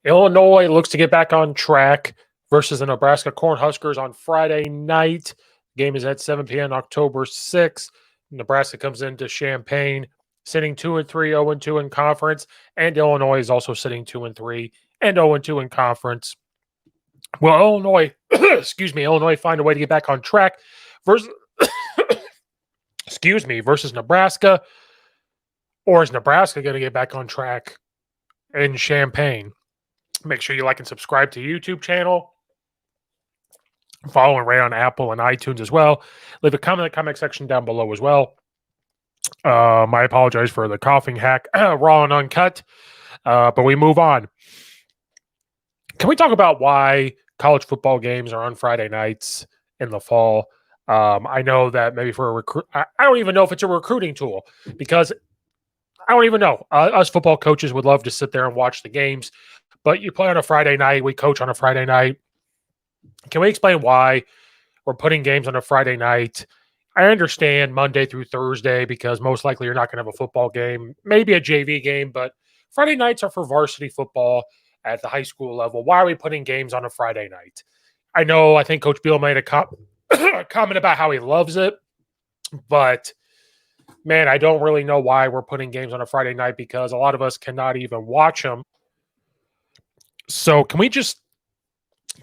Illinois looks to get back on track versus the Nebraska Cornhuskers on Friday night. Game is at 7 p.m. October 6th. Nebraska comes into Champaign sitting 2-3, 0-2 in conference, and Illinois is also sitting 2-3 and 0-2 in conference. Will Illinois, Illinois find a way to get back on track versus, versus Nebraska, or is Nebraska going to get back on track in Champaign? Make sure you like and subscribe to the YouTube channel. Follow and rate on Apple and iTunes as well. Leave a comment in the comment section down below as well. I apologize for the coughing hack, raw and uncut, but we move on. Can we talk about why college football games are on Friday nights in the fall? I know that maybe for a recruit, I don't even know if it's a recruiting tool, because I don't even know. Us football coaches would love to sit there and watch the games, but you play on a Friday night. We coach on a Friday night. Can we explain why we're putting games on a Friday night? I understand Monday through Thursday because most likely you're not going to have a football game, maybe a JV game, but Friday nights are for varsity football at the high school level. Why are we putting games on a Friday night? I think Coach Bielema made a comment about how he loves it, but man, I don't really know why we're putting games on a Friday night, because a lot of us cannot even watch them. So can we just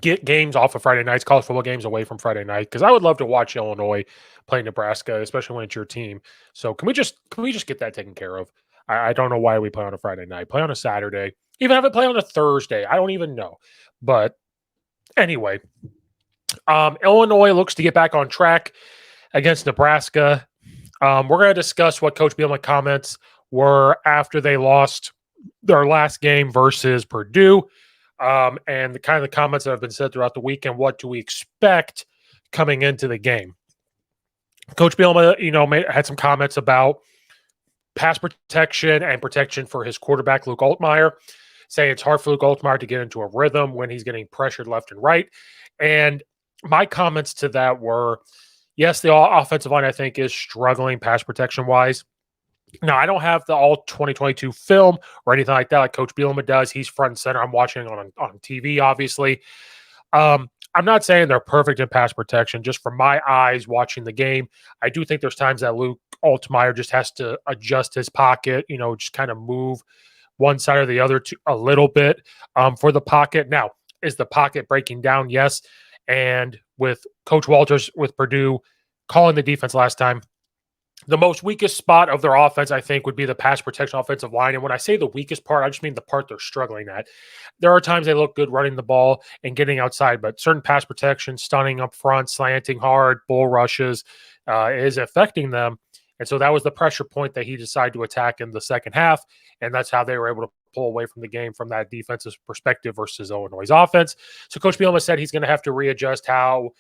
get games off of Friday nights, college football games away from Friday night? Because I would love to watch Illinois play Nebraska, especially when it's your team. So can we just get that taken care of? I don't know why we play on a Friday night. Play on a Saturday. Even have it play on a Thursday. I don't even know. But anyway, Illinois looks to get back on track against Nebraska. We're going to discuss what Coach Bielema comments were after they lost their last game versus Purdue, and the kind of the comments that have been said throughout the weekend. What do we expect coming into the game? Coach Bielema, had some comments about pass protection and protection for his quarterback, Luke Altmaier, saying it's hard for Luke Altmaier to get into a rhythm when he's getting pressured left and right. And my comments to that were, yes, the offensive line, I think, is struggling pass protection-wise. Now, I don't have the all 2022 film or anything like that like Coach Bielema does. He's front and center. I'm watching on TV, obviously. I'm not saying they're perfect in pass protection. Just from my eyes watching the game, I do think there's times that Luke Altmaier just has to adjust his pocket, just kind of move one side or the other a little bit for the pocket. Now, is the pocket breaking down? Yes. And with Coach Walters with Purdue calling the defense last time, the most weakest spot of their offense, I think, would be the pass protection offensive line. And when I say the weakest part, I just mean the part they're struggling at. There are times they look good running the ball and getting outside, but certain pass protection, stunning up front, slanting hard, bull rushes is affecting them. And so that was the pressure point that he decided to attack in the second half, and that's how they were able to pull away from the game from that defensive perspective versus Illinois' offense. So Coach Bielema said he's going to have to readjust how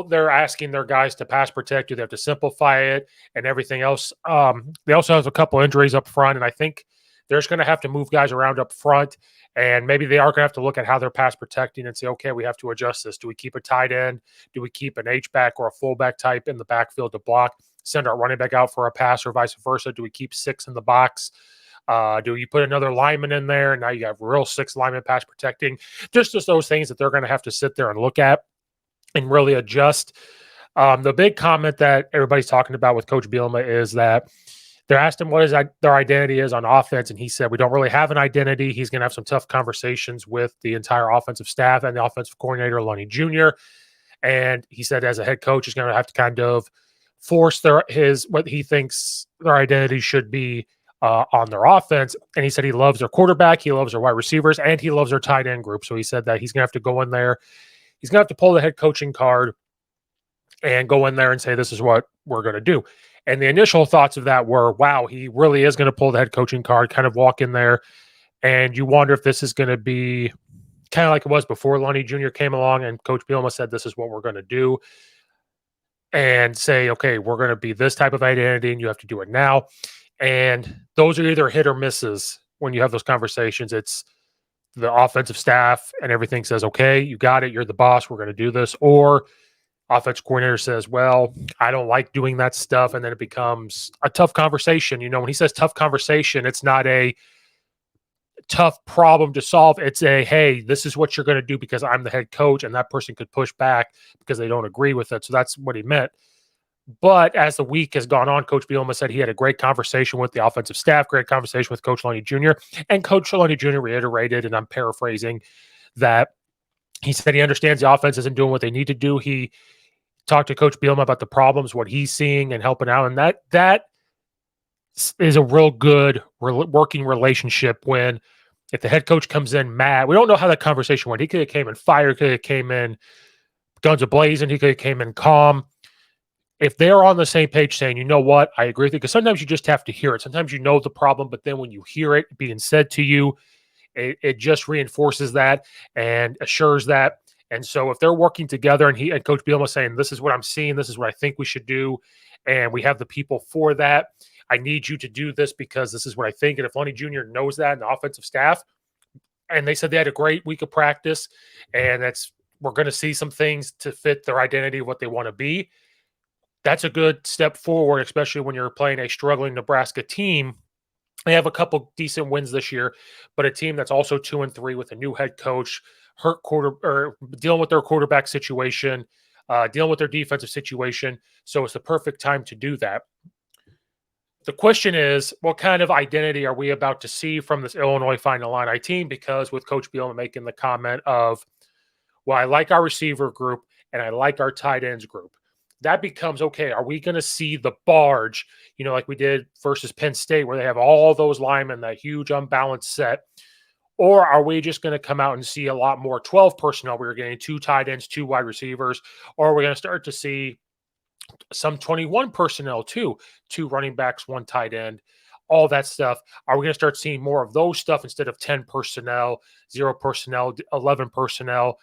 they're asking their guys to pass protect. Do they have to simplify it and everything else? They also have a couple injuries up front, and I think they're just going to have to move guys around up front, and maybe they are going to have to look at how they're pass protecting and say, okay, we have to adjust this. Do we keep a tight end? Do we keep an H-back or a fullback type in the backfield to block, send our running back out for a pass, or vice versa? Do we keep 6 in the box? Do you put another lineman in there? And now you have real 6 linemen pass protecting. Just those things that they're going to have to sit there and look at and really adjust. The big comment that everybody's talking about with Coach Bielema is that they're asked him what their identity is on offense, and he said, we don't really have an identity. He's going to have some tough conversations with the entire offensive staff and the offensive coordinator, Lunny Jr., and he said as a head coach, he's going to have to kind of force what he thinks their identity should be on their offense. And he said he loves their quarterback, he loves their wide receivers, and he loves their tight end group. So he said that he's going to have to go in there. He's going to have to pull the head coaching card and go in there and say, this is what we're going to do. And the initial thoughts of that were, wow, he really is going to pull the head coaching card, kind of walk in there. And you wonder if this is going to be kind of like it was before Lunny Jr. came along and Coach Bielema said, this is what we're going to do. And say, okay, we're going to be this type of identity and you have to do it now. And those are either hit or misses when you have those conversations. It's the offensive staff and everything says, okay, you got it. You're the boss. We're going to do this. Or offensive coordinator says, well, I don't like doing that stuff. And then it becomes a tough conversation. When he says tough conversation, it's not a tough problem to solve. It's a, hey, this is what you're going to do because I'm the head coach, and that person could push back because they don't agree with it. So that's what he meant. But as the week has gone on, Coach Bielema said he had a great conversation with the offensive staff, great conversation with Coach Loney Jr. And Coach Loney Jr. reiterated, and I'm paraphrasing, that he said he understands the offense isn't doing what they need to do. He talked to Coach Bielema about the problems, what he's seeing, and helping out. And that is a real good working relationship. When if the head coach comes in mad, we don't know how that conversation went. He could have came in fired, could have came in guns a-blazing, he could have came in calm. If they're on the same page saying, you know what, I agree with you, because sometimes you just have to hear it. Sometimes you know the problem, but then when you hear it being said to you, it just reinforces that and assures that. And so if they're working together and Coach Bielema saying, this is what I'm seeing, this is what I think we should do, and we have the people for that, I need you to do this because this is what I think. And if Loney Jr. knows that, and the offensive staff, and they said they had a great week of practice, and we're going to see some things to fit their identity, what they want to be. That's a good step forward, especially when you're playing a struggling Nebraska team. They have a couple decent wins this year, but a team that's also 2-3 with a new head coach, dealing with their quarterback situation, dealing with their defensive situation. So it's the perfect time to do that. The question is, what kind of identity are we about to see from this Illinois Fighting Illini team? Because with Coach Bielema making the comment of, well, I like our receiver group and I like our tight ends group. That becomes, okay, are we going to see the barge, like we did versus Penn State, where they have all those linemen, that huge unbalanced set? Or are we just going to come out and see a lot more 12 personnel? We're getting 2 tight ends, 2 wide receivers, or are we going to start to see some 21 personnel too, 2 running backs, 1 tight end, all that stuff? Are we going to start seeing more of those stuff instead of 10 personnel, 0 personnel, 11 personnel,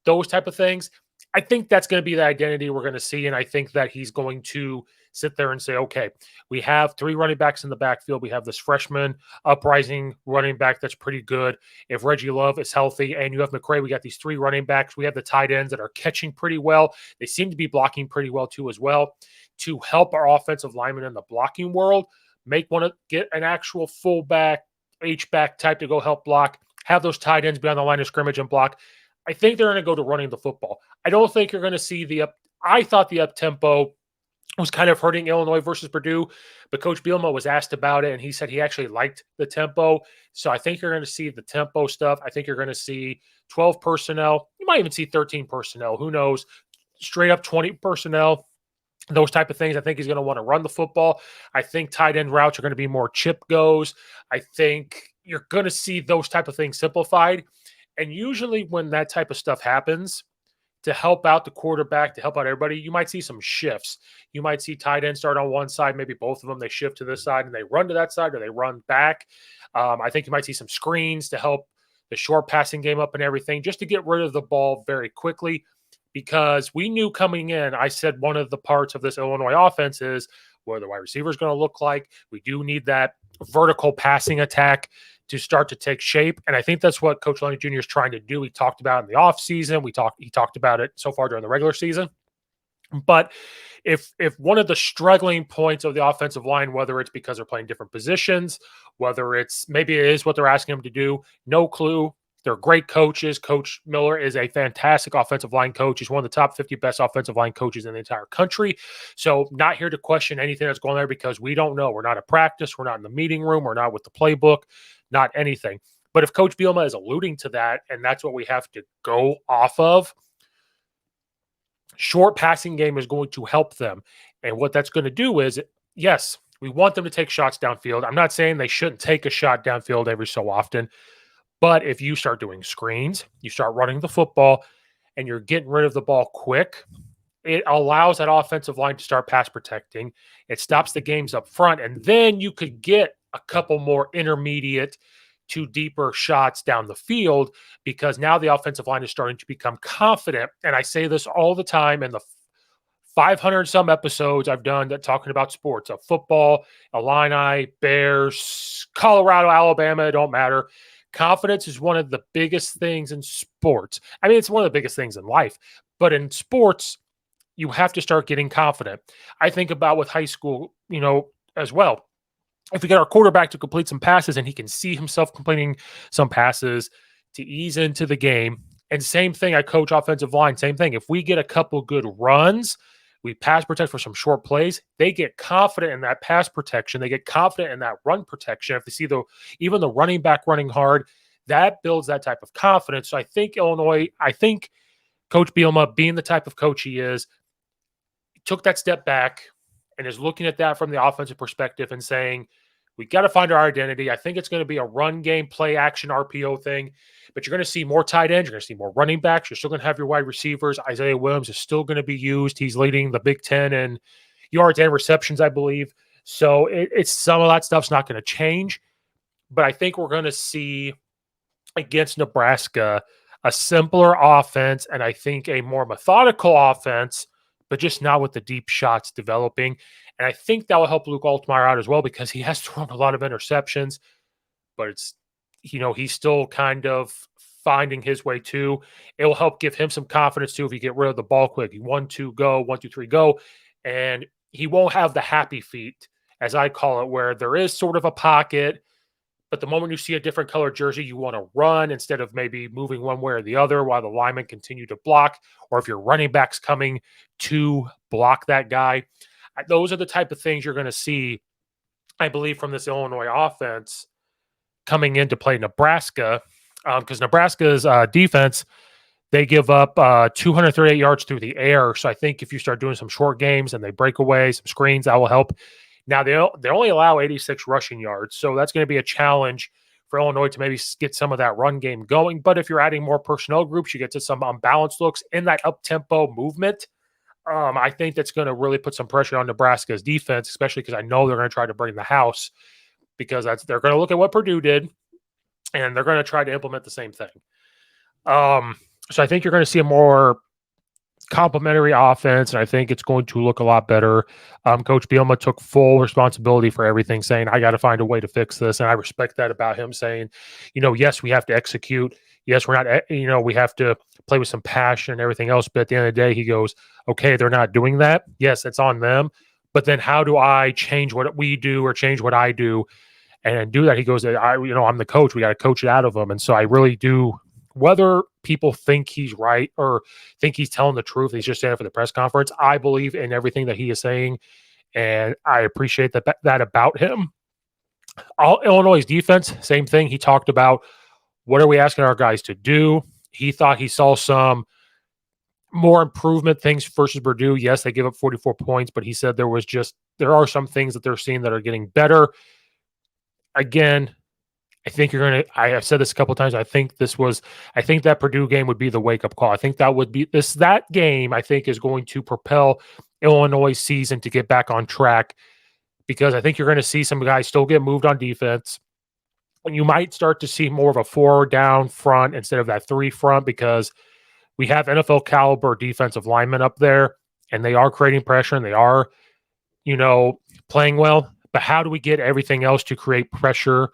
those type of things? I think that's going to be the identity we're going to see. And I think that he's going to sit there and say, okay, we have 3 running backs in the backfield. We have this freshman uprising running back that's pretty good. If Reggie Love is healthy and you have McCray, we got these 3 running backs. We have the tight ends that are catching pretty well. They seem to be blocking pretty well too as well. To help our offensive linemen in the blocking world, want to get an actual fullback, H-back type to go help block, have those tight ends be on the line of scrimmage and block. I think they're going to go to running the football. I don't think you're going to see I thought the up-tempo was kind of hurting Illinois versus Purdue, but Coach Bielema was asked about it, and he said he actually liked the tempo. So I think you're going to see the tempo stuff. I think you're going to see 12 personnel. You might even see 13 personnel. Who knows? Straight up 20 personnel. Those type of things. I think he's going to want to run the football. I think tight end routes are going to be more chip goes. I think you're going to see those type of things simplified. And usually when that type of stuff happens, to help out the quarterback, to help out everybody, you might see some shifts. You might see tight end start on one side, maybe both of them, they shift to this side and they run to that side or they run back. I think you might see some screens to help the short passing game up and everything, just to get rid of the ball very quickly. Because we knew coming in, I said one of the parts of this Illinois offense is what the wide receiver is going to look like. We do need that vertical passing attack to start to take shape. And I think that's what Coach Loney Jr. is trying to do. He talked about it in the offseason. He talked about it so far during the regular season. But if one of the struggling points of the offensive line, whether it's because they're playing different positions, whether it's maybe it is what they're asking them to do, no clue. They're great coaches. Coach Miller is a fantastic offensive line coach. He's one of the top 50 best offensive line coaches in the entire country. So not here to question anything that's going there, because we don't know. We're not at practice. We're not in the meeting room. We're not with the playbook, not anything. But if Coach Bielema is alluding to that, and that's what we have to go off of, short passing game is going to help them. And what that's going to do is, yes, we want them to take shots downfield. I'm not saying they shouldn't take a shot downfield every so often. But if you start doing screens, you start running the football, and you're getting rid of the ball quick, it allows that offensive line to start pass protecting. It stops the games up front, and then you could get a couple more intermediate to deeper shots down the field, because now the offensive line is starting to become confident. And I say this all the time in the 500 some episodes I've done that talking about sports, of football, Illini, Bears, Colorado, Alabama, it don't matter. Confidence is one of the biggest things in sports. I mean, it's one of the biggest things in life, but in sports, you have to start getting confident. I think about with high school, as well. if we get our quarterback to complete some passes and he can see himself completing some passes to ease into the game. And same thing, I coach offensive line, same thing. If we get a couple good runs, we pass protect for some short plays, they get confident in that pass protection. They get confident in that run protection. If they see even the running back running hard, that builds that type of confidence. So I think Coach Bielema, being the type of coach he is, took that step back and is looking at that from the offensive perspective and saying, we got to find our identity. I think it's going to be a run game, play action, RPO thing, but you're going to see more tight ends. You're going to see more running backs. You're still going to have your wide receivers. Isaiah Williams is still going to be used. He's leading the Big Ten in yards and receptions, I believe. So it's some of that stuff's not going to change, but I think we're going to see against Nebraska a simpler offense and I think a more methodical offense, but just not with the deep shots developing. And I think that will help Luke Altmaier out as well because he has thrown a lot of interceptions, but he's still kind of finding his way too. It will help give him some confidence too if you get rid of the ball quick. 1, 2, go, 1, 2, 3, go. And he won't have the happy feet, as I call it, where there is sort of a pocket, but the moment you see a different color jersey, you want to run instead of maybe moving one way or the other while the linemen continue to block, or if your running back's coming to block that guy. Those are the type of things you're going to see, I believe, from this Illinois offense coming in to play Nebraska, because Nebraska's defense, they give up 238 yards through the air. So I think if you start doing some short games and they break away, some screens, that will help. Now, they only allow 86 rushing yards, so that's going to be a challenge for Illinois to maybe get some of that run game going. But if you're adding more personnel groups, you get to some unbalanced looks in that up-tempo movement. I think that's going to really put some pressure on Nebraska's defense, especially because I know they're going to try to bring the house because they're going to look at what Purdue did, and they're going to try to implement the same thing. So I think you're going to see a more complementary offense, and I think it's going to look a lot better. Coach Bielema took full responsibility for everything, saying, I got to find a way to fix this. And I respect that about him, saying, yes, we have to execute. Yes, we're not, we have to play with some passion and everything else. But at the end of the day, he goes, okay, they're not doing that. Yes, it's on them. But then how do I change what we do or change what I do and do that? He goes, I'm the coach. We got to coach it out of them. And so I really do, whether people think he's right or think he's telling the truth, he's just saying for the press conference, I believe in everything that he is saying, and I appreciate that about him. Illinois' defense, same thing. He talked about, what are we asking our guys to do? He thought he saw some more improvement things versus Purdue. Yes, they gave up 44 points, but he said there are some things that they're seeing that are getting better. Again, I think I have said this a couple of times. I think that Purdue game would be the wake-up call. I think that game, I think, is going to propel Illinois' season to get back on track, because I think you're going to see some guys still get moved on defense. And you might start to see more of a 4 down front instead of that 3 front, because we have NFL caliber defensive linemen up there, and they are creating pressure and they are, playing well. But how do we get everything else to create pressure?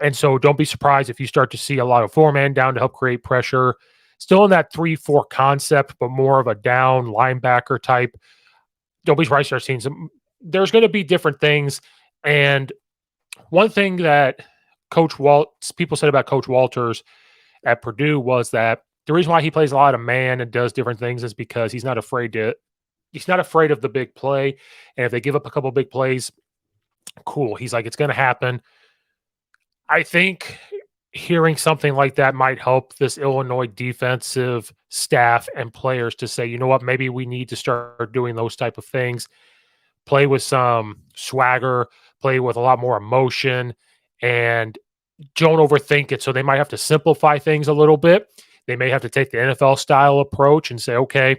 And so don't be surprised if you start to see a lot of 4-man down to help create pressure. Still in that 3-4 concept, but more of a down linebacker type. Don't be surprised to start seeing some. There's going to be different things. And one thing that people said about Coach Walters at Purdue was that the reason why he plays a lot of man and does different things is because he's not afraid of the big play. And if they give up a couple of big plays, cool. He's like, it's going to happen. I think hearing something like that might help this Illinois defensive staff and players to say, you know what, maybe we need to start doing those type of things, play with some swagger, play with a lot more emotion, and don't overthink it. So they might have to simplify things a little bit. They may have to take the NFL style approach and say, okay,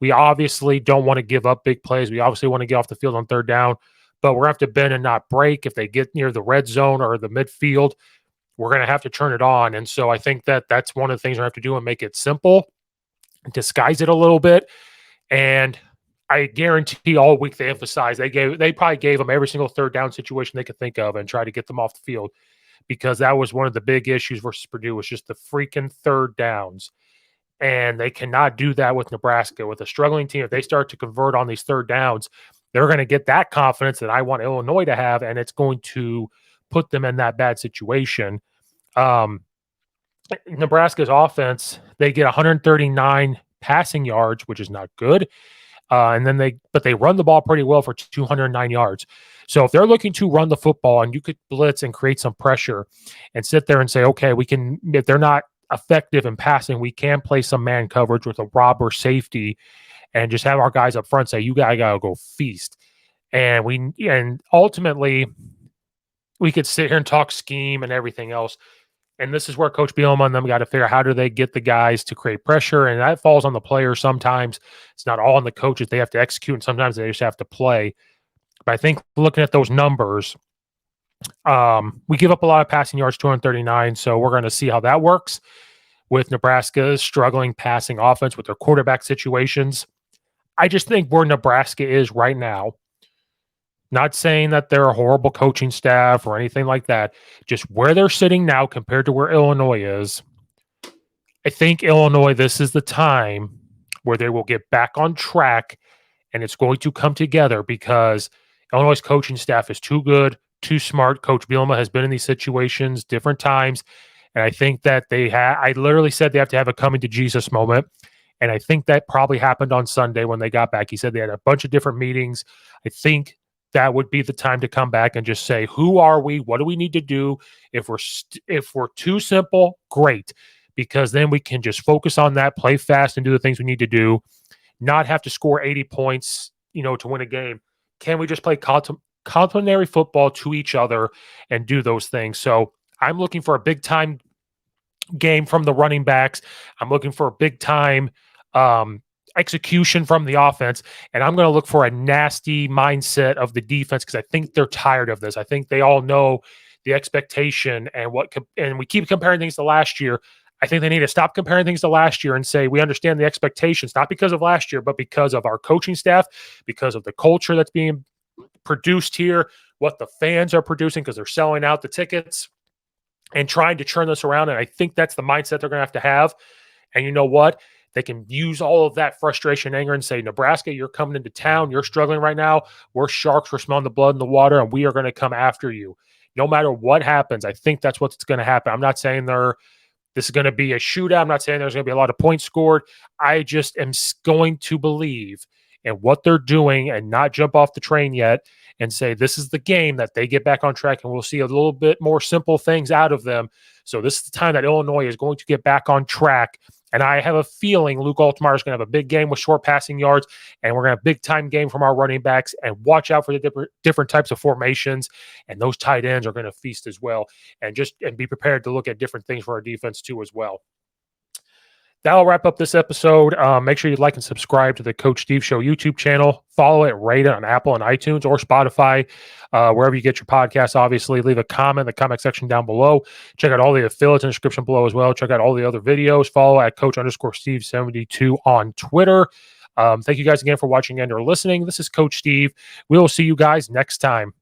we obviously don't want to give up big plays. We obviously want to get off the field on 3rd down, but we're going to have to bend and not break. If they get near the red zone or the midfield, we're going to have to turn it on. And so I think that's one of the things we have to do, and make it simple, disguise it a little bit. And I guarantee all week they emphasize, they probably gave them every single 3rd down situation they could think of and try to get them off the field, because that was one of the big issues versus Purdue, was just the freaking 3rd downs. And they cannot do that with Nebraska. With a struggling team, if they start to convert on these 3rd downs, they're going to get that confidence that I want Illinois to have, and it's going to put them in that bad situation. Nebraska's offense, they get 139 passing yards, which is not good. And then they run the ball pretty well for 209 yards. So if they're looking to run the football and you could blitz and create some pressure and sit there and say, okay, we can, if they're not effective in passing, we can play some man coverage with a robber safety and just have our guys up front say, you guys gotta go feast. And ultimately we could sit here and talk scheme and everything else. And this is where Coach Bielema and them got to figure out how do they get the guys to create pressure. And that falls on the players sometimes. It's not all on the coaches. They have to execute, and sometimes they just have to play. But I think looking at those numbers, we give up a lot of passing yards, 239. So we're going to see how that works with Nebraska's struggling passing offense with their quarterback situations. I just think where Nebraska is right now, not saying that they're a horrible coaching staff or anything like that, just where they're sitting now compared to where Illinois is, I think Illinois, this is the time where they will get back on track and it's going to come together because Illinois' coaching staff is too good, too smart. Coach Bielema has been in these situations different times. And I think that I literally said they have to have a coming to Jesus moment. And I think that probably happened on Sunday when they got back. He said they had a bunch of different meetings. I think that would be the time to come back and just say, who are we? What do we need to do? If we're too simple, great, because then we can just focus on that, play fast, and do the things we need to do, not have to score 80 points, to win a game. Can we just play complementary football to each other and do those things? So I'm looking for a big time game from the running backs. I'm looking for a big time execution from the offense, and I'm going to look for a nasty mindset of the defense because I think they're tired of this. I think they all know the expectation and we keep comparing things to last year. I think they need to stop comparing things to last year and say we understand the expectations, not because of last year, but because of our coaching staff, because of the culture that's being produced here, what the fans are producing because they're selling out the tickets and trying to turn this around. And I think that's the mindset they're going to have. And you know what? They can use all of that frustration, anger, and say, Nebraska, you're coming into town. You're struggling right now. We're sharks. We're smelling the blood in the water, and we are going to come after you. No matter what happens, I think that's what's going to happen. I'm not saying this is going to be a shootout. I'm not saying there's going to be a lot of points scored. I just am going to believe in what they're doing and not jump off the train yet and say this is the game that they get back on track, and we'll see a little bit more simple things out of them. So this is the time that Illinois is going to get back on track. And I have a feeling Luke Altmaier is going to have a big game with short passing yards, and we're going to have a big time game from our running backs. And watch out for the different types of formations, and those tight ends are going to feast as well. And be prepared to look at different things for our defense too as well. That'll wrap up this episode. Make sure you like and subscribe to the Coach Steve Show YouTube channel. Follow it, rate it on Apple and iTunes or Spotify, wherever you get your podcasts. Obviously, leave a comment in the comment section down below. Check out all the affiliates in the description below as well. Check out all the other videos. Follow at Coach_Steve72 on Twitter. Thank you guys again for watching and or listening. This is Coach Steve. We will see you guys next time.